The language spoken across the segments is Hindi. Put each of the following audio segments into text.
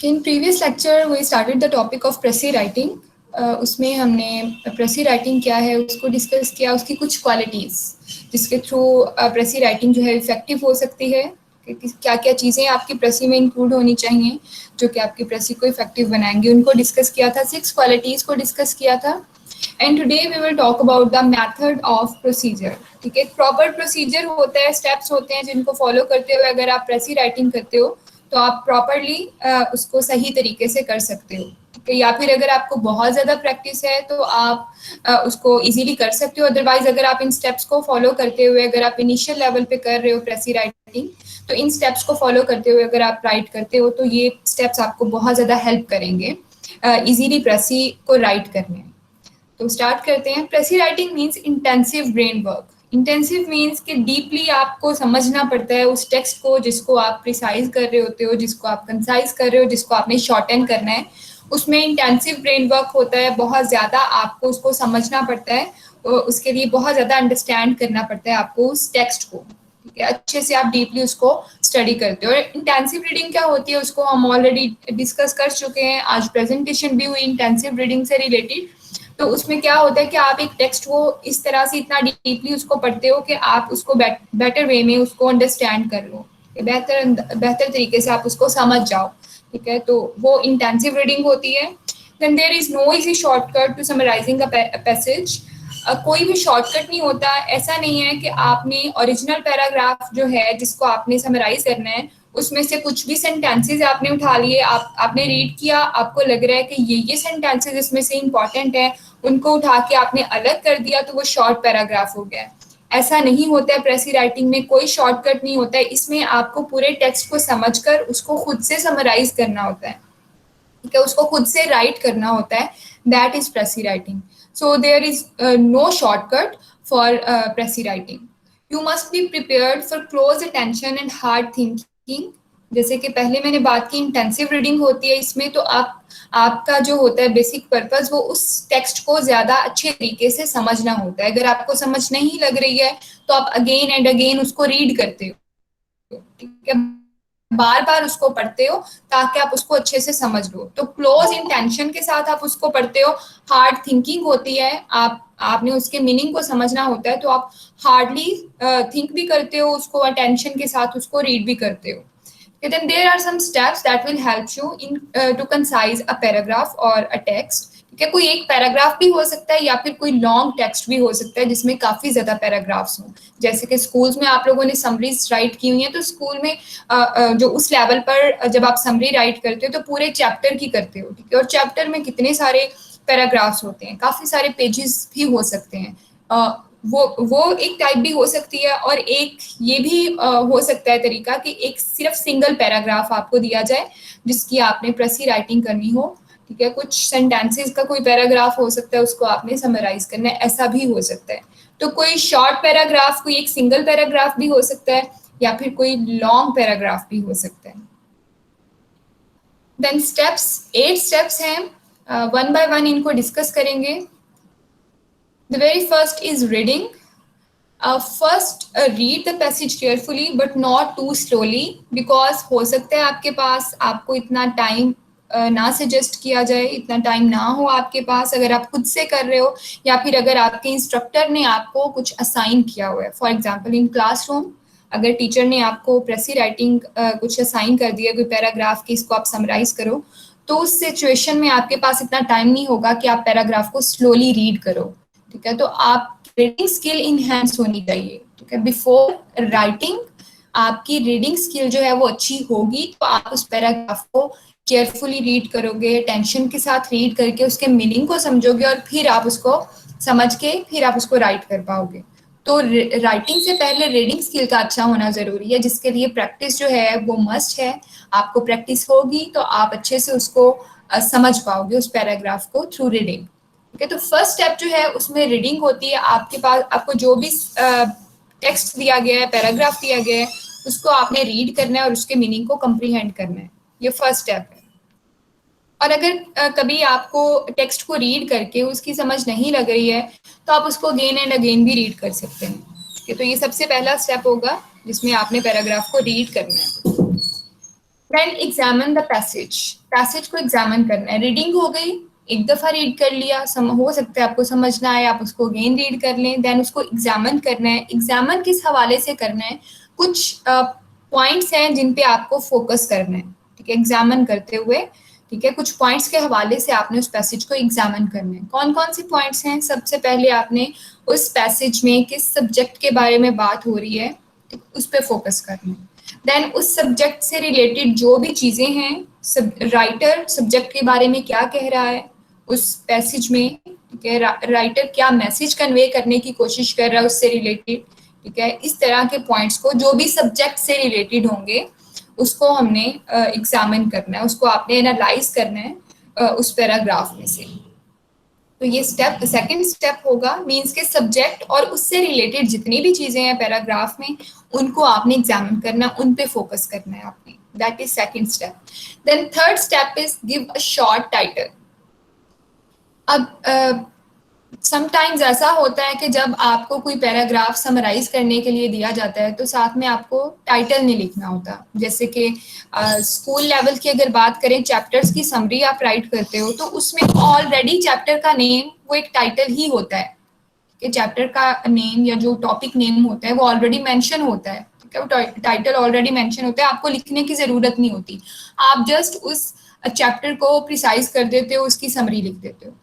In previous lecture we started the topic of प्रेसी writing. उसमें हमने प्रेसी राइटिंग क्या है उसको डिस्कस किया, उसकी कुछ क्वालिटीज़ जिसके थ्रू प्रेसी राइटिंग जो है इफेक्टिव हो सकती है, क्या क्या चीज़ें आपकी प्रेसी में इंक्लूड होनी चाहिए जो कि आपकी प्रेसी को इफेक्टिव बनाएंगे, उनको डिस्कस किया था. 6 क्वालिटीज़ को डिस्कस किया था. And today we will talk about the method of procedure. ठीक है, प्रॉपर प्रोसीजर होता है, स्टेप्स होते हैं जिनको फॉलो करते हुए अगर आप प्रेसी राइटिंग करते हो तो आप प्रॉपरली उसको सही तरीके से कर सकते हो. ठीक है, या फिर अगर आपको बहुत ज़्यादा प्रैक्टिस है तो आप उसको इजीली कर सकते हो. अदरवाइज अगर आप इन स्टेप्स को फॉलो करते हुए अगर आप इनिशियल लेवल पे कर रहे हो प्रेसी राइटिंग तो इन स्टेप्स को फॉलो करते हुए अगर आप राइट करते हो तो ये स्टेप्स आपको बहुत ज़्यादा हेल्प करेंगे इजीली प्रेसी को राइट करने. तो स्टार्ट करते हैं. प्रेसी writing means intensive brain work. Intensive means कि डीपली आपको समझना पड़ता है उस टेक्स्ट को जिसको आप प्रिसाइज कर रहे होते हो, जिसको आप कंसाइज कर रहे हो, जिसको आपने शॉर्टन करना है. उसमें इंटेंसिव ब्रेन वर्क होता है, बहुत ज़्यादा आपको उसको समझना पड़ता है, उसके लिए बहुत ज़्यादा अंडरस्टैंड करना पड़ता है आपको उस टेक्स्ट को. ठीक है, अच्छे से आप डीपली उसको स्टडी करते हो. और इंटेंसिव रीडिंग क्या होती है उसको हम ऑलरेडी डिस्कस कर चुके हैं, आज प्रेजेंटेशन भी हुई इंटेंसिव रीडिंग से रिलेटेड. तो उसमें क्या होता है कि आप एक टेक्स्ट को इस तरह से इतना डीपली उसको पढ़ते हो कि आप उसको बेटर वे में उसको अंडरस्टैंड कर लो, बेहतर तरीके से आप उसको समझ जाओ. ठीक है, तो वो इंटेंसिव रीडिंग होती है. Then there is no easy shortcut to summarising a passage. कोई भी शॉर्टकट नहीं होता. ऐसा नहीं है कि आपने ओरिजिनल पैराग्राफ जो है जिसको आपने समराइज करना है उसमें से कुछ भी सेंटेंसेस आपने उठा लिए, आपने रीड किया, आपको लग रहा है कि ये सेंटेंसेस इसमें से इंपॉर्टेंट है, उनको उठा के आपने अलग कर दिया तो वो शॉर्ट पैराग्राफ हो गया. ऐसा नहीं होता है. प्रेसी राइटिंग में कोई शॉर्टकट नहीं होता है. इसमें आपको पूरे टेक्स्ट को समझकर उसको खुद से समराइज करना होता है. ठीक है, उसको खुद से राइट करना होता है. That is precis writing. So there is no shortcut for precis writing. You must be prepared for close attention and hard thinking. जैसे कि पहले मैंने बात की इंटेंसिव रीडिंग होती है इसमें, तो आपका जो होता है बेसिक पर्पस वो उस टेक्स्ट को ज़्यादा अच्छे तरीके से समझना होता है. अगर आपको समझ नहीं लग रही है तो आप अगेन एंड अगेन उसको रीड करते हो. ठीक है, बार बार उसको पढ़ते हो ताकि आप उसको अच्छे से समझ लो. तो क्लोज इंटेंशन के साथ आप उसको पढ़ते हो. हार्ड थिंकिंग होती है, आपने उसके मीनिंग को समझना होता है तो आप हार्डली थिंक भी करते हो, उसको अटेंशन के साथ उसको रीड भी करते हो. Then there are some steps that will help you in to concise a paragraph or a text. ठीक है, कोई एक पैराग्राफ भी हो सकता है या फिर कोई लॉन्ग टेक्स्ट भी हो सकता है जिसमें काफी ज्यादा पैराग्राफ्स हों. जैसे कि स्कूल्स में आप लोगों ने समरीज राइट की हुई है, तो स्कूल में जो उस लेवल पर जब आप समरी राइट करते हो तो पूरे चैप्टर की करते हो. ठीक है, और चैप्टर में कितने सारे पैराग्राफ्स होते हैं, काफी सारे पेजेस भी हो सकते हैं. वो एक टाइप भी हो सकती है. और एक ये भी हो सकता है तरीका कि एक सिर्फ सिंगल पैराग्राफ आपको दिया जाए जिसकी आपने प्रेसी राइटिंग करनी हो. ठीक है, कुछ सेंटेंसेस का कोई पैराग्राफ हो सकता है, उसको आपने समराइज करना है, ऐसा भी हो सकता है. तो कोई शॉर्ट पैराग्राफ, कोई एक सिंगल पैराग्राफ भी हो सकता है या फिर कोई लॉन्ग पैराग्राफ भी हो सकता है. देन स्टेप्स, 8 स्टेप्स हैं, वन बाय वन इनको डिस्कस करेंगे. The very first is reading. First, read the passage carefully but not too slowly, because हो सकता है आपके पास आपको इतना टाइम ना सजेस्ट किया जाए, इतना टाइम ना हो आपके पास अगर आप खुद से कर रहे हो या फिर अगर आपके इंस्ट्रक्टर ने आपको कुछ असाइन किया हुआ है. फॉर एग्जाम्पल इन क्लासरूम अगर टीचर ने आपको प्रेसी राइटिंग कुछ असाइन कर दिया, कोई पैराग्राफ की इसको आप समराइज करो, तो उस सिचुएशन में आपके पास इतना टाइम नहीं होगा कि आप पैराग्राफ को स्लोली रीड करो. ठीक है, तो आप रीडिंग स्किल इनहेंस होनी चाहिए. ठीक है, बिफोर राइटिंग आपकी रीडिंग स्किल जो है वो अच्छी होगी तो आप उस पैराग्राफ को केयरफुली रीड करोगे, टेंशन के साथ रीड करके उसके मीनिंग को समझोगे और फिर आप उसको समझ के फिर आप उसको राइट कर पाओगे. तो राइटिंग से पहले रीडिंग स्किल का अच्छा होना जरूरी है, जिसके लिए प्रैक्टिस जो है वो मस्ट है. आपको प्रैक्टिस होगी तो आप अच्छे से उसको समझ पाओगे उस पैराग्राफ को थ्रू रीडिंग. ठीक है, तो फर्स्ट स्टेप जो है उसमें रीडिंग होती है. आपके पास आपको जो भी टेक्स्ट दिया गया है, पैराग्राफ दिया गया है, उसको आपने रीड करना है और उसके मीनिंग को कंप्रीहेंड करना है. ये फर्स्ट स्टेप है. और अगर कभी आपको टेक्स्ट को रीड करके उसकी समझ नहीं लग रही है तो आप उसको अगेन एंड अगेन भी रीड कर सकते हैं. ठीक है, तो ये सबसे पहला स्टेप होगा जिसमें आपने पैराग्राफ को रीड करना है. Then examine the passage. Passage को एग्जामिन करना है। रीडिंग हो गई, एक दफ़ा रीड कर लिया, हो सकता है आपको समझ ना आए, आप उसको अगेन रीड कर लें, देन उसको एग्जामिन करना है। एग्जामिन किस हवाले से करना है, कुछ पॉइंट्स हैं जिन पे आपको फोकस करना है, ठीक है, एग्जामिन करते हुए, ठीक है, कुछ पॉइंट्स के हवाले से आपने उस पैसेज को एग्जामिन करना है। कौन कौन से पॉइंट्स हैं? सबसे पहले आपने उस पैसेज में किस सब्जेक्ट के बारे में बात हो रही है, उस पर फोकस करना है। देन उस सब्जेक्ट से रिलेटेड जो भी चीज़ें हैं, राइटर सब्जेक्ट के बारे में क्या कह रहा है उस पैसेज में, ठीक है, राइटर क्या मैसेज कन्वे करने की कोशिश कर रहा है उससे रिलेटेड, ठीक है, इस तरह के पॉइंट्स को जो भी सब्जेक्ट से रिलेटेड होंगे उसको हमने एग्जामिन करना है, उसको आपने एनालाइज करना है उस पैराग्राफ में से। तो ये स्टेप, सेकंड स्टेप होगा, मींस के सब्जेक्ट और उससे रिलेटेड जितनी भी चीजें हैं पैराग्राफ में उनको आपने एग्जामिन करना, उन पे फोकस करना है आपने। That is second step. Then third step is give a short title. अब समटाइम्स ऐसा होता है कि जब आपको कोई पैराग्राफ समराइज करने के लिए दिया जाता है तो साथ में आपको टाइटल नहीं लिखना होता। जैसे कि स्कूल लेवल की अगर बात करें, चैप्टर्स की समरी आप राइट करते हो तो उसमें ऑलरेडी चैप्टर का नेम वो एक टाइटल ही होता है, कि चैप्टर का नेम या जो टॉपिक नेम होता है वो ऑलरेडी मेंशन होता है, ठीक है, वो टाइटल ऑलरेडी मेंशन होता है, आपको लिखने की जरूरत नहीं होती। आप जस्ट उस चैप्टर को प्रिसाइज कर देते हो, उसकी समरी लिख देते हो।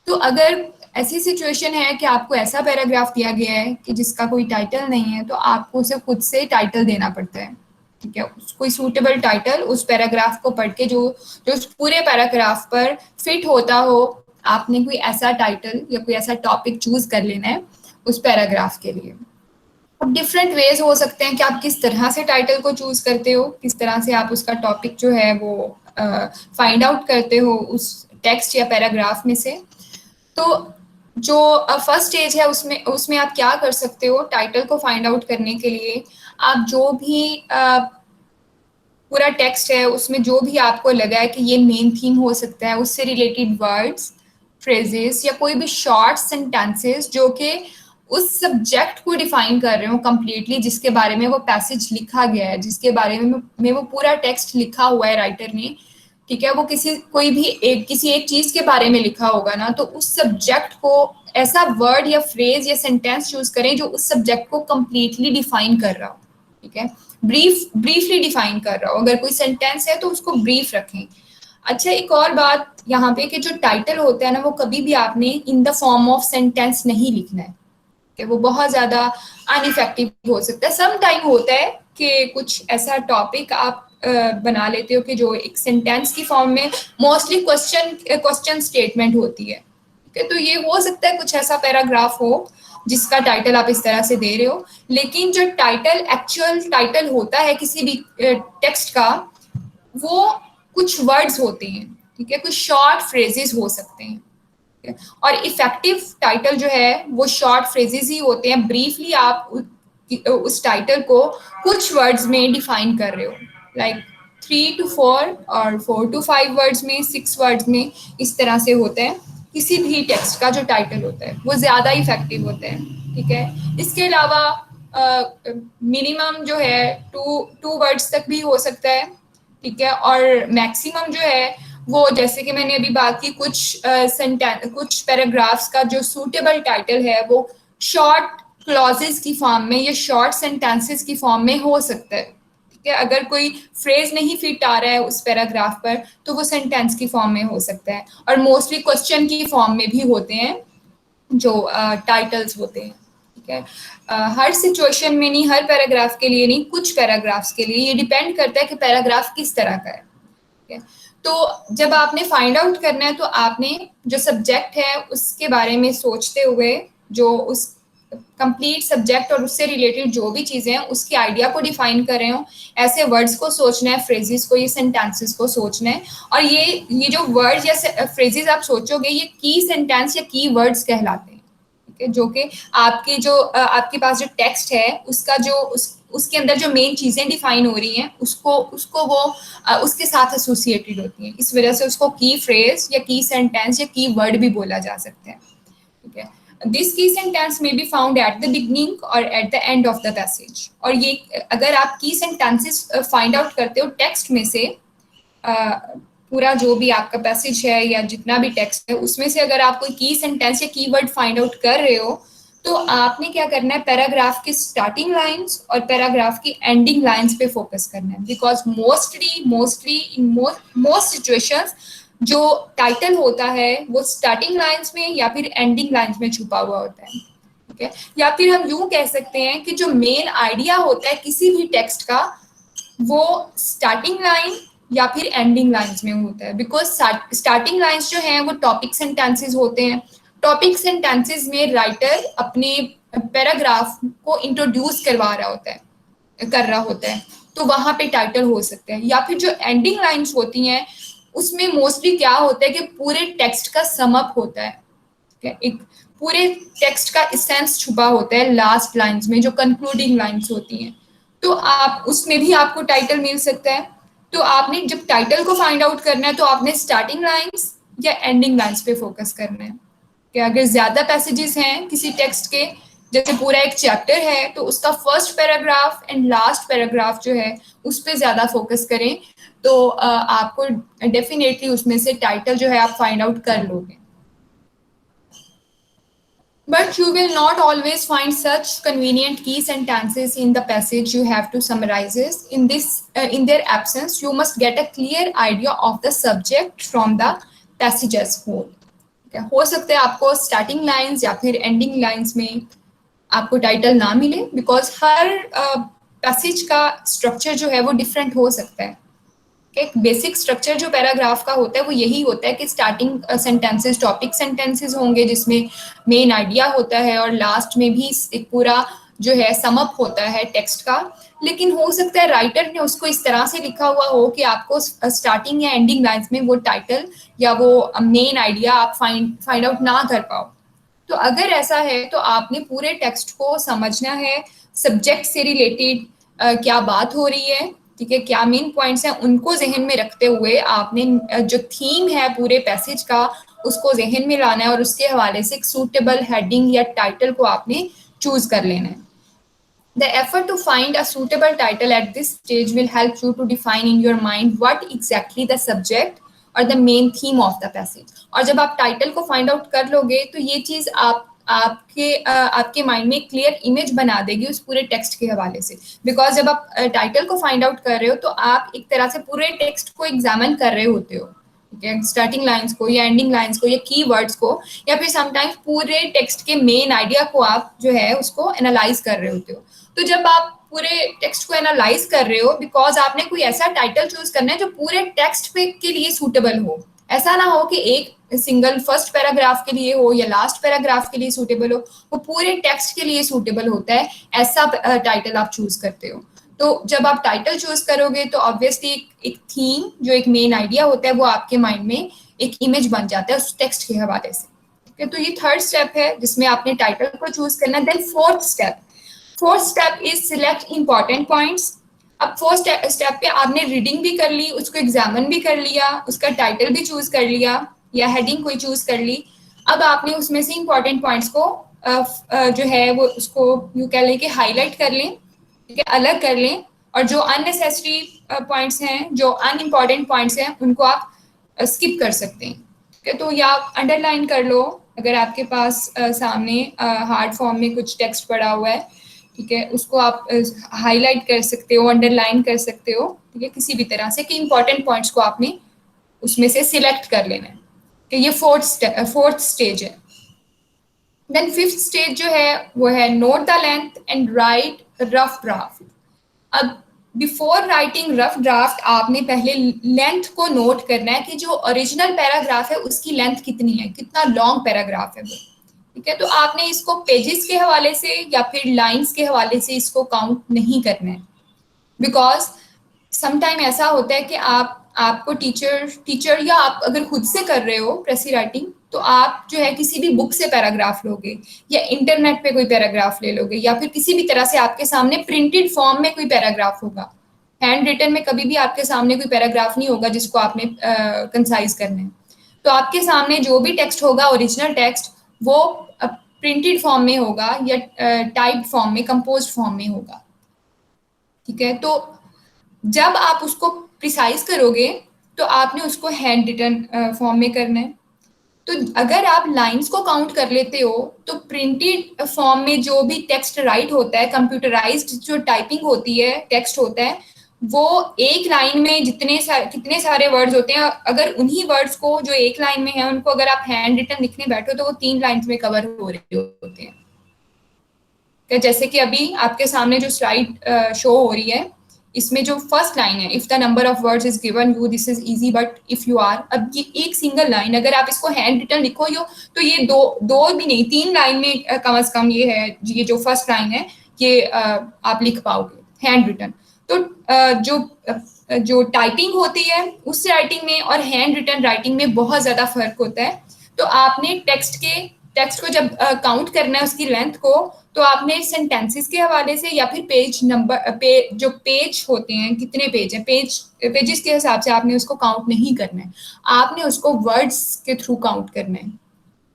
तो अगर ऐसी सिचुएशन है कि आपको ऐसा पैराग्राफ दिया गया है कि जिसका कोई टाइटल नहीं है, तो आपको उसे खुद से टाइटल देना पड़ता है, ठीक है, कोई सूटेबल टाइटल उस पैराग्राफ को पढ़ के जो जो उस पूरे पैराग्राफ पर फिट होता हो, आपने कोई ऐसा टाइटल या कोई ऐसा टॉपिक चूज कर लेना है उस पैराग्राफ के लिए। अब डिफरेंट वेज हो सकते हैं कि आप किस तरह से टाइटल को चूज करते हो, किस तरह से आप उसका टॉपिक जो है वो फाइंड आउट करते हो उस टेक्स्ट या पैराग्राफ में से। तो जो फर्स्ट स्टेज है उसमें उसमें आप क्या कर सकते हो, टाइटल को फाइंड आउट करने के लिए आप जो भी पूरा टेक्स्ट है उसमें जो भी आपको लगा है कि ये मेन थीम हो सकता है, उससे रिलेटेड वर्ड्स, फ्रेजेस या कोई भी शॉर्ट सेंटेंसेस जो कि उस सब्जेक्ट को डिफाइन कर रहे हो कंप्लीटली, जिसके बारे में वो पैसेज लिखा गया है, जिसके बारे में वो पूरा टेक्स्ट लिखा हुआ है राइटर ने, ठीक है, वो किसी एक चीज के बारे में लिखा होगा ना, तो उस सब्जेक्ट को ऐसा वर्ड या फ्रेज या सेंटेंस चूज करें जो उस सब्जेक्ट को कंप्लीटली डिफाइन कर रहा हो, ठीक है, ब्रीफली डिफाइन कर रहा हो। अगर कोई सेंटेंस है तो उसको ब्रीफ रखें। अच्छा, एक और बात यहाँ पे कि जो टाइटल होता है ना, वो कभी भी आपने in the form of sentence नहीं लिखना है, कि वो बहुत ज्यादा अनइफेक्टिव हो सकता है। सम टाइम होता है कि कुछ ऐसा टॉपिक आप बना लेते हो कि जो एक सेंटेंस की फॉर्म में मोस्टली क्वेश्चन स्टेटमेंट होती है, ठीक है, तो ये हो सकता है कुछ ऐसा पैराग्राफ हो जिसका टाइटल आप इस तरह से दे रहे हो, लेकिन जो टाइटल एक्चुअल टाइटल होता है किसी भी टेक्स्ट का, वो कुछ वर्ड्स होते हैं, ठीक है, कुछ शॉर्ट फ्रेजेस हो सकते हैं, और इफेक्टिव टाइटल जो है वो शॉर्ट फ्रेजेस ही होते हैं। ब्रीफली आप उस टाइटल को कुछ वर्ड्स में डिफाइन कर रहे हो, लाइक 3 to 4 और 4 to 5 वर्ड्स में, 6 वर्ड्स में, इस तरह से होते हैं किसी भी टेक्स्ट का जो टाइटल होता है, वो ज्यादा इफेक्टिव होता है, ठीक है। इसके अलावा मिनिमम जो है टू वर्ड्स तक भी हो सकता है, ठीक है, और मैक्सिमम जो है वो, जैसे कि मैंने अभी बात की, कुछ पैराग्राफ्स का जो सूटेबल टाइटल है वो शॉर्ट क्लॉजेस की फॉर्म में या शॉर्ट सेंटेंसेस की फॉर्म में हो सकता है, ठीक है। अगर कोई फ्रेज नहीं फिट आ रहा है उस पैराग्राफ पर तो वो सेंटेंस की फॉर्म में हो सकता है, और मोस्टली क्वेश्चन की फॉर्म में भी होते हैं जो टाइटल्स होते हैं, ठीक है। हर सिचुएशन में नहीं, हर पैराग्राफ के लिए नहीं, कुछ पैराग्राफ्स के लिए। ये डिपेंड करता है कि पैराग्राफ किस तरह का है, ठीक है। तो जब आपने फाइंड आउट करना है तो आपने जो सब्जेक्ट है उसके बारे में सोचते हुए, जो उस कंप्लीट सब्जेक्ट और उससे रिलेटेड जो भी चीजें हैं उसकी आइडिया को डिफाइन कर रहे हो, ऐसे वर्ड्स को सोचना है, फ्रेजेस को, ये सेंटेंसेस को सोचना है। और ये जो वर्ड्स या फ्रेजेस आप सोचोगे ये की सेंटेंस या की वर्ड्स कहलाते हैं, ठीक है, जो कि आपके पास जो टेक्स्ट है उसका जो उसके अंदर जो मेन चीजें डिफाइन हो रही हैं उसको वो उसके साथ एसोसिएटेड होती हैं। इस वजह से उसको की फ्रेज या की सेंटेंस या की वर्ड भी बोला जा सकता है, ठीक है। This key sentence may be found at the beginning और at the end of the passage. और ये अगर आप की सेंटेंसेस फाइंड आउट करते हो टेक्स्ट में से, पूरा जो भी आपका पैसेज है या जितना भी टेक्स्ट है उसमें से अगर आप कोई की सेंटेंस या कीवर्ड फाइंड आउट कर रहे हो तो आपने क्या करना है, पैराग्राफ की स्टार्टिंग लाइंस और पैराग्राफ की एंडिंग लाइंस पे फोकस करना है। Because mostly in most situations जो टाइटल होता है वो स्टार्टिंग लाइंस में या फिर एंडिंग लाइंस में छुपा हुआ होता है। ठीक है, या फिर हम यूं कह सकते हैं कि जो मेन आइडिया होता है किसी भी टेक्स्ट का वो स्टार्टिंग लाइन या फिर एंडिंग लाइंस में होता है। बिकॉज स्टार्टिंग लाइंस जो है वो टॉपिक सेंटेंसेस होते हैं। टॉपिक सेंटेंसेस में राइटर अपने पैराग्राफ को इंट्रोड्यूस करवा रहा होता है, कर रहा होता है, तो वहां पे टाइटल हो सकता है। या फिर जो एंडिंग लाइंस होती हैं उसमें मोस्टली क्या होता है कि पूरे टेक्स्ट का समअप होता है। एक पूरे टेक्स्ट का इसेंस छुपा होता है लास्ट लाइंस में, जो कंक्लूडिंग लाइंस होती हैं। तो आप उसमें भी आपको टाइटल मिल सकता है। तो आपने जब टाइटल को फाइंड आउट करना है तो आपने स्टार्टिंग लाइंस या एंडिंग लाइंस पे फोकस करना है। कि अगर ज्यादा पैसेजेस हैं किसी टेक्स्ट के, जैसे पूरा एक चैप्टर है, तो उसका first paragraph and last paragraph जो है उस पर ज्यादा फोकस करें, तो आपको डेफिनेटली उसमें से टाइटल जो है आप फाइंड आउट कर लोगे। But you will not always find such convenient key sentences in the passage you have to summarize it. In their absence, you must get a clear idea of the subject from the passage as whole. हो सकता है आपको स्टार्टिंग लाइंस या फिर एंडिंग लाइंस में आपको टाइटल ना मिले, बिकॉज हर पैसेज का स्ट्रक्चर जो है वो डिफरेंट हो सकता है। एक बेसिक स्ट्रक्चर जो पैराग्राफ का होता है वो यही होता है कि स्टार्टिंग सेंटेंसेस टॉपिक सेंटेंसेस होंगे जिसमें मेन आइडिया होता है, और लास्ट में भी एक पूरा जो है समअप होता है टेक्स्ट का। लेकिन हो सकता है राइटर ने उसको इस तरह से लिखा हुआ हो कि आपको स्टार्टिंग या एंडिंग लाइंस में वो टाइटल या वो मेन आइडिया आप फाइंड आउट ना कर पाओ। तो अगर ऐसा है तो आपने पूरे टेक्स्ट को समझना है, सब्जेक्ट से रिलेटेड क्या बात हो रही है, ठीक है, क्या मेन पॉइंट्स हैं, उनको जहन में रखते हुए आपने जो थीम है पूरे पैसेज का उसको जहन में लाना है, और उसके हवाले से एक सूटेबल हेडिंग या टाइटल को आपने चूज कर लेना है। The effort to find a suitable title at this stage will help you to define in your mind what exactly the subject और the main theme of the passage. और जब आप टाइटल को फाइंड आउट कर लोगे तो ये चीज आपके माइंड में क्लियर इमेज बना देगी उस पूरे टेक्स्ट के हवाले से। बिकॉज जब आप टाइटल को फाइंड आउट कर रहे हो तो आप एक तरह से पूरे टेक्स्ट को एग्जामिन कर रहे होते हो, स्टार्टिंग लाइंस को या एंडिंग लाइंस को या कीवर्ड्स को, या फिर समटाइम्स पूरे टेक्स्ट के मेन आइडिया को आप जो है उसको एनालाइज कर रहे होते हो। तो जब आप पूरे टेक्स्ट को एनालाइज कर रहे हो, बिकॉज आपने कोई ऐसा टाइटल चूज करना है जो पूरे टेक्स्ट पे के लिए सूटेबल हो। ऐसा ना हो कि एक सिंगल फर्स्ट पैराग्राफ के लिए हो या लास्ट पैराग्राफ के लिए सूटेबल हो, वो पूरे टेक्स्ट के लिए सूटेबल होता है, ऐसा टाइटल आप चूज करते हो। तो जब आप टाइटल चूज करोगे तो ऑब्वियसली एक थीम जो एक मेन आइडिया होता है वो आपके माइंड में एक इमेज बन जाता है उस टेक्स्ट के हवाले से। ठीक है, तो ये थर्ड स्टेप है जिसमें आपने टाइटल को चूज करना। Then fourth step is select important points. अब फोर्थ स्टेप पे आपने रीडिंग भी कर ली, उसको एग्जामिन भी कर लिया, उसका टाइटल भी चूज कर लिया या हेडिंग कोई चूज कर ली। अब आपने उसमें से इंपॉर्टेंट पॉइंट्स को जो है वो उसको यूं कह लें कि हाईलाइट कर लें, ठीक है, अलग कर लें, और जो अननेसेसरी पॉइंट्स हैं, जो अनइम्पॉर्टेंट पॉइंट्स हैं, उनको आप स्किप कर सकते हैं। ठीक है, तो या आप अंडरलाइन कर लो अगर आपके पास सामने हार्ड फॉर्म में कुछ टेक्स्ट पड़ा हुआ है, ठीक है, उसको आप हाईलाइट कर सकते हो, अंडरलाइन कर सकते हो, ठीक है, किसी भी तरह से कि इंपॉर्टेंट पॉइंट्स को आपने उसमें से सिलेक्ट कर लेना है। कि ये फोर्थ स्टेज है। देन फिफ्थ स्टेज जो है वो है note the length and right rough draft. अब बिफोर राइटिंग रफ ड्राफ्ट आपने पहले लेंथ को नोट करना है कि जो ओरिजिनल पैराग्राफ है उसकी लेंथ कितनी है, कितना लॉन्ग पैराग्राफ है वो। ठीक है, तो आपने इसको पेजेस के हवाले से या फिर लाइंस के हवाले से इसको काउंट नहीं करना है। बिकॉज समटाइम ऐसा होता है कि आपको टीचर या आप अगर खुद से कर रहे हो प्रेसी राइटिंग तो आप जो है किसी भी बुक से पैराग्राफ लोगे या इंटरनेट पे कोई पैराग्राफ ले लोगे या फिर किसी भी तरह से आपके सामने प्रिंटेड फॉर्म में कोई पैराग्राफ होगा। हैंड रिटन में कभी भी आपके सामने कोई पैराग्राफ नहीं होगा जिसको आपने कंसाइज करना है। तो आपके सामने जो भी टेक्स्ट होगा ओरिजिनल टेक्स्ट वो प्रिंटेड फॉर्म में होगा या टाइप्ड फॉर्म में, कंपोज्ड फॉर्म में होगा। ठीक है, तो जब आप उसको प्रिसाइज करोगे तो आपने उसको हैंड रिटन फॉर्म में करना है। तो अगर आप लाइंस को काउंट कर लेते हो तो प्रिंटेड फॉर्म में जो भी टेक्स्ट राइट होता है, कंप्यूटराइज्ड जो टाइपिंग होती है, टेक्स्ट होता है, वो एक लाइन में कितने सारे वर्ड्स होते हैं, अगर उन्हीं वर्ड्स को जो एक लाइन में है उनको अगर आप हैंड रिटन लिखने बैठो तो वो 3 लाइन्स में कवर हो रहे होते हैं। जैसे कि अभी आपके सामने जो स्लाइड शो हो रही है, इसमें जो फर्स्ट लाइन है, if the number of words is given you this is easy but if you are, अब ये एक सिंगल लाइन अगर आप इसको हैंड रिटन लिखो यो तो ये दो भी नहीं 3 लाइन में कम से कम ये है, ये जो फर्स्ट लाइन है ये आप लिख पाओगे हैंड रिटन। तो जो टाइपिंग होती है उस राइटिंग में और हैंड रिटन राइटिंग में बहुत ज्यादा फर्क होता है। तो आपने टेक्स्ट को जब काउंट करना है उसकी लेंथ को, तो आपने सेंटेंसेस के हवाले से या फिर पेज नंबर जो पेज होते हैं, कितने पेज हैं, पेजेस के हिसाब से आपने उसको काउंट नहीं करना है, आपने उसको वर्ड्स के थ्रू काउंट करना है,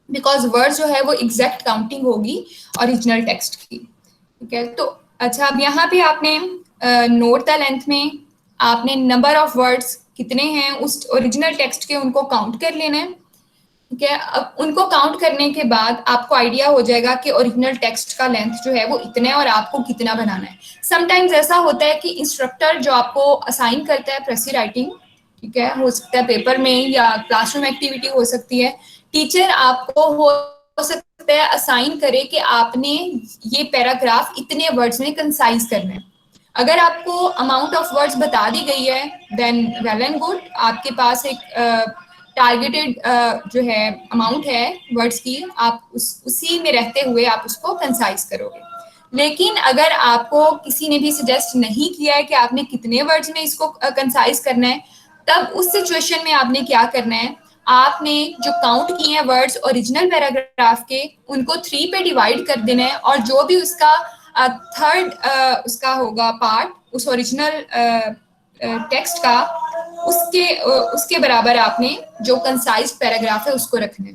बिकॉज वर्ड्स जो है वो एग्जैक्ट काउंटिंग होगी ओरिजिनल टेक्स्ट की। ठीक है, तो अच्छा अब यहाँ पे आपने नोट द लेंथ में आपने नंबर ऑफ वर्ड्स कितने हैं उस ओरिजिनल टेक्स्ट के उनको काउंट कर लेना है। ठीक है, अब उनको काउंट करने के बाद आपको आइडिया हो जाएगा कि ओरिजिनल टेक्स्ट का लेंथ जो है वो इतना है और आपको कितना बनाना है। समटाइम्स ऐसा होता है कि इंस्ट्रक्टर जो आपको असाइन करता है प्रेसी राइटिंग, ठीक है, हो सकता है पेपर में या क्लासरूम एक्टिविटी हो सकती है, टीचर आपको हो सकता है असाइन करे कि आपने ये पैराग्राफ इतने वर्ड्स में कंसाइज करना है। अगर आपको अमाउंट ऑफ वर्ड्स बता दी गई है देन वेल एंड गुड, आपके पास एक टारगेटेड जो है अमाउंट है वर्ड्स की, आप उसी में रहते हुए आप उसको कंसाइज करोगे। लेकिन अगर आपको किसी ने भी सजेस्ट नहीं किया है कि आपने कितने वर्ड्स में इसको कंसाइज करना है, तब उस सिचुएशन में आपने क्या करना है, आपने जो काउंट किए हैं वर्ड्स ओरिजिनल पैराग्राफ के उनको 3 पे डिवाइड कर देना है, और जो भी उसका थर्ड उसका होगा पार्ट उस ओरिजिनल टेक्स्ट का, उसके बराबर आपने जो कंसाइज पैराग्राफ है उसको रखना है।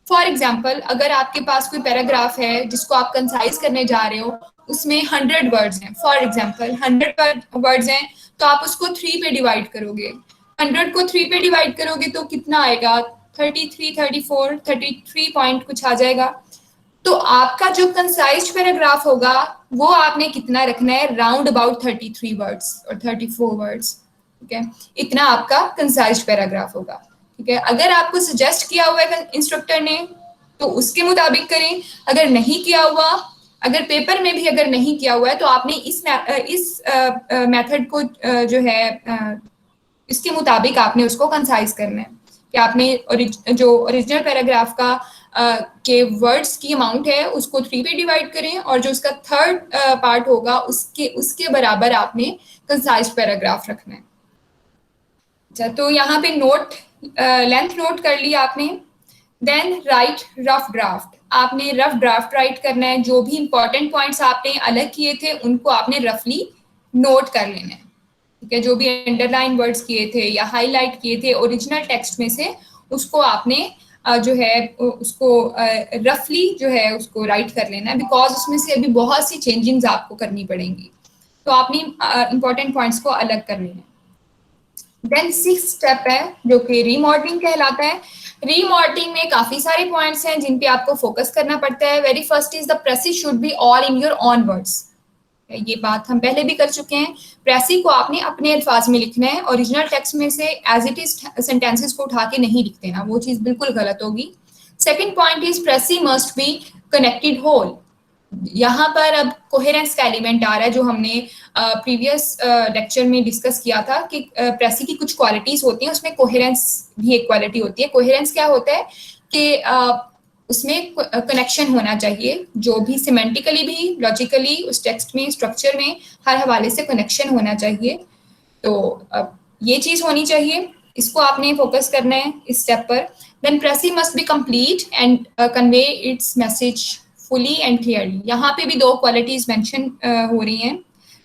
फॉर एग्जाम्पल, अगर आपके पास कोई पैराग्राफ है जिसको आप कंसाइज करने जा रहे हो, उसमें 100 वर्ड्स हैं, फॉर एग्जाम्पल 100 वर्ड्स हैं, तो आप उसको 3 पे डिवाइड करोगे। 100 को 3 पे डिवाइड करोगे तो कितना आएगा, 33, 34, 33 पॉइंट कुछ आ जाएगा। तो आपका जो कंसाइज पैराग्राफ होगा वो आपने कितना रखना है, राउंड अबाउट 33 वर्ड्स और 34 वर्ड्स। ठीक है, इतना आपका कंसाइज पैराग्राफ होगा। ठीक है, अगर आपको सजेस्ट किया हुआ है इंस्ट्रक्टर ने तो उसके मुताबिक करें, अगर नहीं किया हुआ, अगर पेपर में भी अगर नहीं किया हुआ है तो आपने इस मेथड को जो है इसके मुताबिक आपने उसको कंसाइज करना है कि आपने जो ओरिजिनल पैराग्राफ का के वर्ड्स की अमाउंट है उसको 3 पे डिवाइड करें, और जो उसका थर्ड पार्ट होगा उसके बराबर आपने कंसाइज पैराग्राफ रखना है। अच्छा, तो यहाँ पे लेंथ नोट कर ली आपने। देन राइट रफ ड्राफ्ट, आपने रफ ड्राफ्ट राइट करना है। जो भी इंपॉर्टेंट पॉइंट्स आपने अलग किए थे उनको आपने रफली नोट कर लेना है। ठीक है, जो भी अंडरलाइन वर्ड्स किए थे या हाईलाइट किए थे ओरिजिनल टेक्स्ट में से, उसको आपने जो है उसको रफली जो है उसको राइट कर लेना है, बिकॉज उसमें से अभी बहुत सी चेंजिंग्स आपको करनी पड़ेंगी, तो आपने इंपॉर्टेंट पॉइंट्स को अलग कर लेना है। देन 6th स्टेप है जो कि रीमॉडलिंग कहलाता है। रीमॉडलिंग में काफी सारे पॉइंट्स हैं जिन पे आपको फोकस करना पड़ता है। Very first is the precious should be all in your on words. ये बात हम पहले भी कर चुके हैं, प्रेसी को आपने अपने अल्फाज में लिखना है, ओरिजिनल टेक्स्ट में से एज इट इज सेंटेंसेस को उठा के नहीं लिख देना, वो चीज बिल्कुल गलत होगी। Second point is precis must be connected whole. यहाँ पर अब कोहेरेंस का एलिमेंट आ रहा है, जो हमने प्रीवियस लेक्चर में डिस्कस किया था कि प्रेसी की कुछ क्वालिटीज होती हैं, उसमें कोहेरेंस भी एक क्वालिटी होती है। कोहेरेंस क्या होता है कि उसमें कनेक्शन होना चाहिए, जो भी सिमेंटिकली भी लॉजिकली उस टेक्स्ट में स्ट्रक्चर में हर हवाले से कनेक्शन होना चाहिए। तो ये चीज होनी चाहिए, इसको आपने फोकस करना है इस स्टेप पर। Then precis must be complete and convey its message fully and clearly. यहाँ पे भी 2 क्वालिटीज मेंशन हो रही हैं,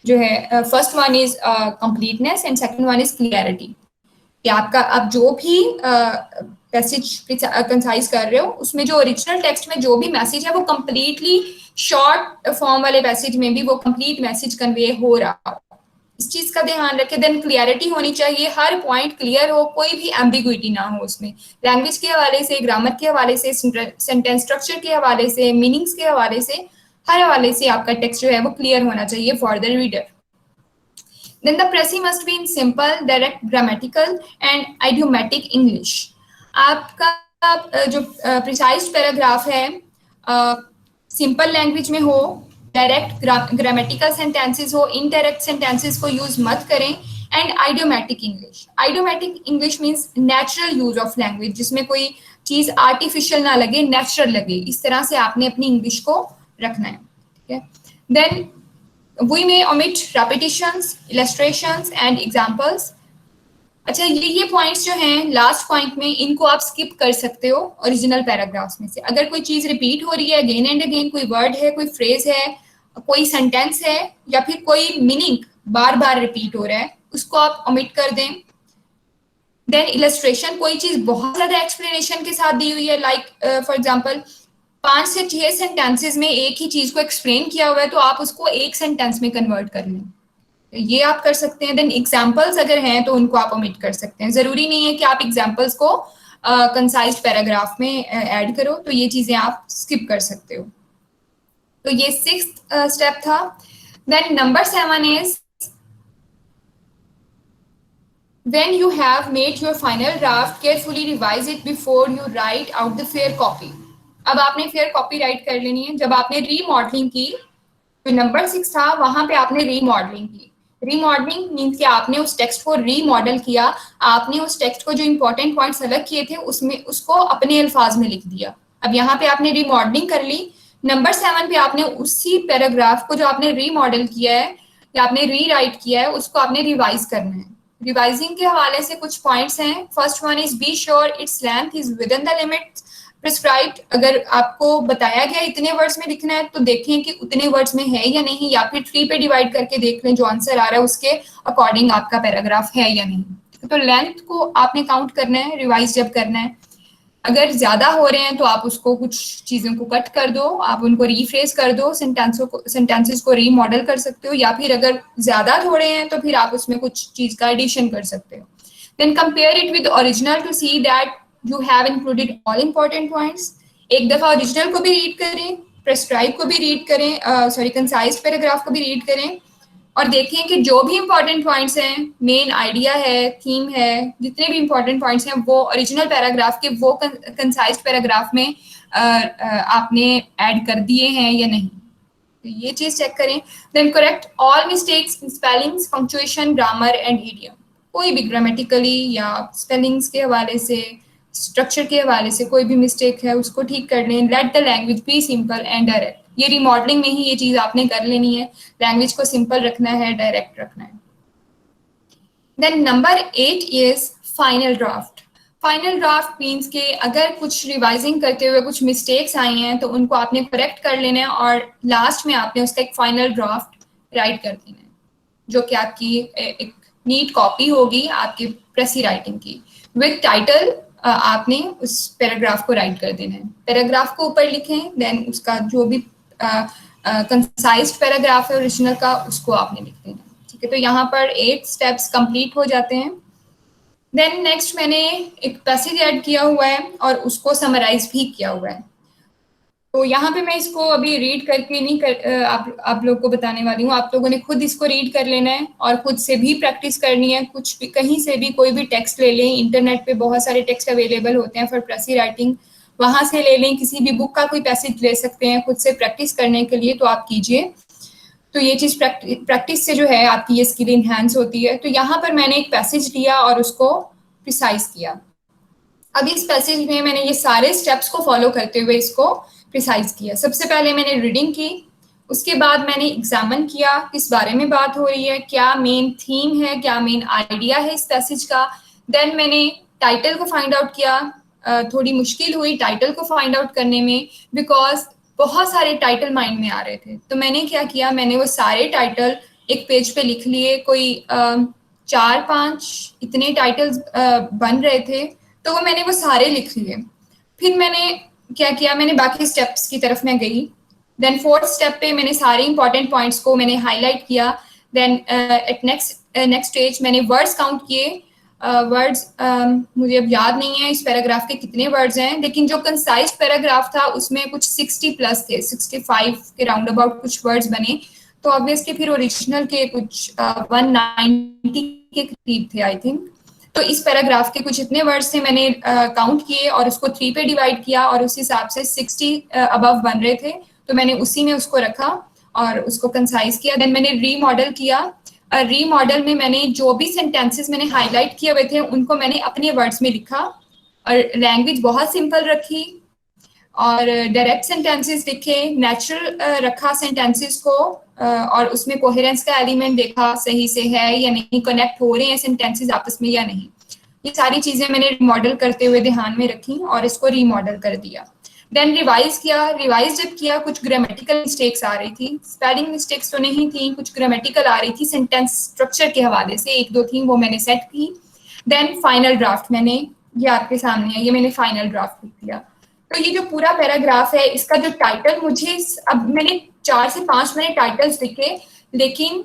जो है first one is completeness and second one is clarity. कि आपका आप जो भी मैसेज कंसाइज कर रहे हो उसमें जो ओरिजिनल टेक्स्ट में जो भी मैसेज है वो कंप्लीटली शॉर्ट फॉर्म वाले मैसेज में भी वो कंप्लीट मैसेज कन्वे हो रहा हो। इस चीज का ध्यान रखें। देन क्लियरिटी होनी चाहिए, हर पॉइंट क्लियर हो, कोई भी एम्बिग्विटी ना हो उसमें, लैंग्वेज के हवाले से, ग्रामर के हवाले से, सेंटेंस स्ट्रक्चर के हवाले से, मीनिंग्स के हवाले से, हर हवाले से आपका टेक्स्ट जो है वो क्लियर होना चाहिए for the reader. Then the pressy must be in simple, direct, grammatical and idiomatic English. आपका जो प्रिसाइज पैराग्राफ है सिंपल लैंग्वेज में हो, डायरेक्ट ग्रामेटिकल सेंटेंसेस हो, इनडायरेक्ट सेंटेंसेस को यूज मत करें, and idiomatic English. Idiomatic English means natural use of language, जिसमें कोई चीज आर्टिफिशियल ना लगे, नेचुरल लगे, इस तरह से आपने अपनी इंग्लिश को रखना है। ठीक है, then we may omit repetitions, illustrations and examples. अच्छा, ये पॉइंट्स जो हैं लास्ट पॉइंट में, इनको आप स्किप कर सकते हो ओरिजिनल पैराग्राफ्स में से। अगर कोई चीज रिपीट हो रही है अगेन एंड अगेन, कोई वर्ड है, कोई फ्रेज है, कोई सेंटेंस है, या फिर कोई मीनिंग बार बार रिपीट हो रहा है, उसको आप ओमिट कर दें। देन इलस्ट्रेशन, कोई चीज बहुत ज्यादा एक्सप्लेनेशन के साथ दी हुई है, लाइक फॉर एग्जाम्पल 5 से 6 सेंटेंसेस में एक ही चीज को एक्सप्लेन किया हुआ है, तो आप उसको एक सेंटेंस में कन्वर्ट कर लें, ये आप कर सकते हैं। देन एग्जाम्पल्स अगर हैं तो उनको आप ओमिट कर सकते हैं, जरूरी नहीं है कि आप एग्जाम्पल्स को कंसाइज्ड पैराग्राफ में ऐड करो, तो ये चीजें आप स्किप कर सकते हो। तो ये 6th स्टेप था। Then number 7 is when you have made your final draft, carefully revise it before you write out the fair copy. अब आपने फेयर कॉपी राइट कर लेनी है। जब आपने रीमॉडलिंग की, तो नंबर 6 था, वहां पे आपने रीमॉडलिंग की। रीमॉडलिंग मीन्स कि आपने उस टेक्स्ट को रीमॉडल किया, आपने उस टेक्स्ट को जो इंपॉर्टेंट पॉइंट्स अलग किए थे उसमें उसको अपने अल्फाज में लिख दिया। अब यहाँ पे आपने रीमॉडलिंग कर ली। नंबर 7 पे आपने उसी पैराग्राफ को जो आपने रीमॉडल किया है या आपने रीराइट किया है, उसको आपने रिवाइज करना है। रिवाइजिंग के हवाले से कुछ पॉइंट्स हैं। First one is be sure its length is with in the limit prescribed. अगर आपको बताया गया इतने वर्ड्स में लिखना है, तो देखें कि उतने वर्ड्स में है या नहीं, या फिर 3 पे डिवाइड करके देख लें जो आंसर आ रहा है उसके अकॉर्डिंग आपका पैराग्राफ है या नहीं। तो लेंथ को आपने काउंट करना है रिवाइज जब करना है। अगर ज्यादा हो रहे हैं तो आप उसको कुछ चीजों को कट कर दो, आप उनको रीफ्रेज कर दो, सेंटेंसेस को रीमॉडल कर सकते हो, या फिर अगर ज्यादा थोड़े हैं तो फिर आप उसमें कुछ चीज का एडिशन कर सकते हो। Then compare it with original to see that you have included all important points. एक दफा ओरिजिनल को भी रीड करें, प्रेस्क्राइब को भी रीड करें, सॉरी कंसाइज्ड पैराग्राफ को भी रीड करें, और देखें कि जो भी इंपॉर्टेंट पॉइंट्स हैं, मेन आइडिया है, थीम है, जितने भी इंपॉर्टेंट पॉइंट्स हैं वो ओरिजिनल पैराग्राफ के वो कंसाइज्ड पैराग्राफ में आपने ऐड कर दिए हैं या नहीं, तो ये चीज चेक करें। Then correct all mistakes in spellings, punctuation, grammar and idiom. कोई भी ग्रामेटिकली या स्पेलिंग्स के हवाले से, स्ट्रक्चर के हवाले से कोई भी मिस्टेक है उसको ठीक कर लें। Let the language be simple and direct. ये रिमॉडलिंग में ही ये चीज आपने कर लेनी है, लैंग्वेज को सिंपल रखना है, डायरेक्ट रखना है। Then number 8 is final draft. Final draft means के अगर कुछ रिवाइजिंग करते हुए कुछ मिस्टेक्स आई हैं तो उनको आपने करेक्ट कर लेना है, और लास्ट में आपने उसका एक फाइनल ड्राफ्ट राइट कर देना है, जो कि आपकी एक नीट कॉपी होगी आपकी प्रेसी राइटिंग की। विद टाइटल आपने उस पैराग्राफ को राइट कर देना है। पैराग्राफ को ऊपर लिखें, देन उसका जो भी कंसाइज्ड पैराग्राफ है ओरिजिनल का, उसको आपने लिख देना है। ठीक है, तो यहाँ पर 8 स्टेप्स कंप्लीट हो जाते हैं। देन नेक्स्ट मैंने एक पैसेज ऐड किया हुआ है और उसको समराइज भी किया हुआ है। तो यहाँ पे मैं इसको अभी रीड करके नहीं आप लोग को बताने वाली हूँ। आप लोगों ने खुद इसको रीड कर लेना है और खुद से भी प्रैक्टिस करनी है। कुछ भी कहीं से भी कोई भी टेक्स्ट ले लें, इंटरनेट पे बहुत सारे टेक्स्ट अवेलेबल होते हैं फॉर प्रेसी राइटिंग, वहां से ले लें। किसी भी बुक का कोई पैसेज ले सकते हैं खुद से प्रैक्टिस करने के लिए, तो आप कीजिए। तो ये चीज प्रैक्टिस से जो है आपकी ये स्किल इन्हांस होती है। तो यहाँ पर मैंने एक पैसेज लिया और उसको प्रिसाइज किया। अब इस पैसेज में मैंने ये सारे स्टेप्स को फॉलो करते हुए इसको प्रिसाइज किया। सबसे पहले मैंने रीडिंग की, उसके बाद मैंने एग्जामिन किया किस बारे में बात हो रही है, क्या मेन थीम है, क्या मेन आइडिया है इस पैसेज का। देन मैंने टाइटल को फाइंड आउट किया। थोड़ी मुश्किल हुई टाइटल को फाइंड आउट करने में, बिकॉज बहुत सारे टाइटल माइंड में आ रहे थे। तो मैंने क्या किया, मैंने वो सारे टाइटल एक पेज पे लिख लिए। कोई 4-5 इतने टाइटल्स बन रहे थे, तो वो मैंने वो सारे लिख लिए। फिर मैंने क्या किया, मैंने बाकी स्टेप्स की तरफ मैं गई। देन 4th स्टेप पे मैंने सारे इंपॉर्टेंट पॉइंट्स को मैंने हाईलाइट किया। देन एट नेक्स्ट स्टेज मैंने वर्ड्स काउंट किए। वर्ड्स मुझे अब याद नहीं है इस पैराग्राफ के कितने वर्ड्स हैं, लेकिन जो कंसाइज पैराग्राफ था उसमें कुछ 60 प्लस थे, 65 के राउंड अबाउट कुछ वर्ड्स बने। तो ऑब्वियसली फिर ओरिजिनल के कुछ 190 के करीब थे आई थिंक। तो इस पैराग्राफ के कुछ इतने वर्ड्स थे, मैंने काउंट किए और उसको 3 पे डिवाइड किया और उस हिसाब से 60 अबव बन रहे थे, तो मैंने उसी में उसको रखा और उसको कंसाइज किया। देन मैंने रीमॉडल किया। रीमॉडल में मैंने जो भी सेंटेंसेस मैंने हाईलाइट किए हुए थे उनको मैंने अपने वर्ड्स में लिखा और लैंग्वेज बहुत सिंपल रखी और डायरेक्ट सेंटेंसेस लिखे, नेचुरल रखा सेंटेंसेस को और उसमें कोहेरेंस का एलिमेंट देखा सही से है या नहीं, कनेक्ट हो रहे हैं सेंटेंसेस आपस में या नहीं। ये सारी चीजें मैंने मॉडल करते हुए ध्यान में रखी और इसको रीमॉडल कर दिया। देन रिवाइज किया। रिवाइज जब किया कुछ ग्रामेटिकल मिस्टेक्स आ रही थी, स्पेलिंग मिस्टेक्स तो नहीं थी, कुछ ग्रामेटिकल आ रही थी सेंटेंस स्ट्रक्चर के हवाले से, एक दो थी वो मैंने सेट की। देन फाइनल ड्राफ्ट मैंने, ये आपके सामने है, ये मैंने फाइनल ड्राफ्ट लिख दिया। तो ये जो पूरा पैराग्राफ है इसका जो टाइटल मुझे, अब मैंने 4 से 5 मैंने टाइटल्स लिखे, लेकिन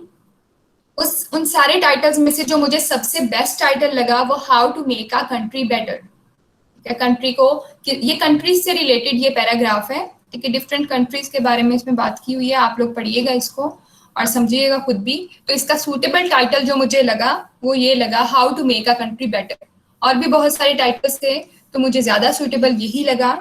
उन सारे टाइटल्स में से जो मुझे सबसे बेस्ट टाइटल लगा वो how to make a country better. Country को, ये कंट्रीज से रिलेटेड ये पैराग्राफ है, ठीक है, डिफरेंट कंट्रीज के बारे में इसमें बात की हुई है, आप लोग पढ़िएगा इसको और समझिएगा खुद भी। तो इसका सूटेबल टाइटल जो मुझे लगा वो ये लगा, how to make a country better. और भी बहुत सारे टाइटल्स थे तो मुझे ज्यादा सूटेबल यही लगा,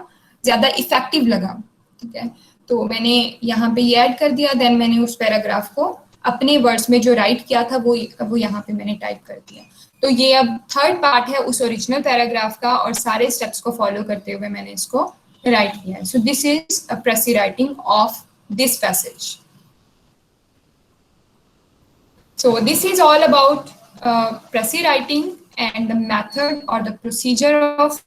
ज्यादा इफेक्टिव लगा, ठीक है। तो मैंने यहाँ पे ये ऐड कर दिया। देन मैंने उस पैराग्राफ को अपने वर्ड्स में जो राइट किया था वो यहाँ पे मैंने टाइप कर दिया। तो ये अब थर्ड पार्ट है उस ओरिजिनल पैराग्राफ का और सारे स्टेप्स को फॉलो करते हुए मैंने इसको राइट किया है। So this is a प्रेसी writing of this passage. So this is all about Prezi writing and the method or the procedure of